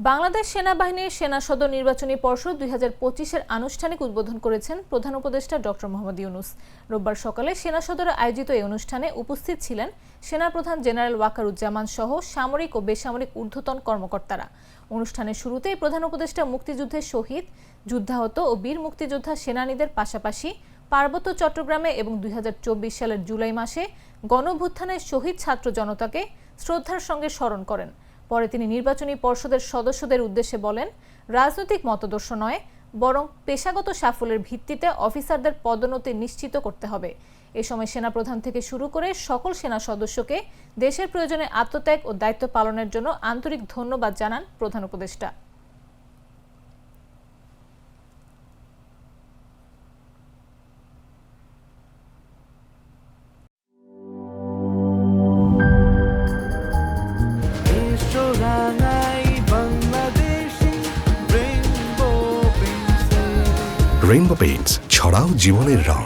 বাংলাদেশ সেনাবাহিনীর সেনা সদর নির্বাচনী পর্ষদ 2025-এর আনুষ্ঠানিক উদ্বোধন করেছেন প্রধান উপদেষ্টা ডক্টর মোহাম্মদ ইউনূস। রোববার সকালে সেনা সদরে আয়োজিত এই অনুষ্ঠানে উপস্থিত ছিলেন সেনাপ্রধান জেনারেল ওয়াকারুজ্জামান সহ সামরিক ও বেসামরিক ঊর্ধ্বতন কর্মকর্তারা। অনুষ্ঠানের শুরুতেই প্রধান উপদেষ্টা মুক্তিযুদ্ধের শহীদ, যুদ্ধাহত ও বীর মুক্তিযোদ্ধা সেনানীদের পাশাপাশি পার্বত্য চট্টগ্রামে এবং 2024 সালের জুলাই মাসে গণঅভ্যুত্থানের শহীদ ছাত্র জনতাকে শ্রদ্ধার সঙ্গে স্মরণ করেন। পরে তিনি নির্বাচনী পর্ষদের সদস্যদের উদ্দেশ্যে বলেন, রাজনৈতিক মতাদর্শ নয়, বরং পেশাগত সাফল্যের ভিত্তিতে অফিসারদের পদোন্নতি নিশ্চিত করতে হবে। এ সময় সেনাপ্রধান থেকে শুরু করে সকল সেনা সদস্যকে দেশের প্রয়োজনে আত্মত্যাগ ও দায়িত্ব পালনের জন্য আন্তরিক ধন্যবাদ জানান প্রধান উপদেষ্টা। রেইনবো পেইন্টস, ছড়াও জীবনের রং।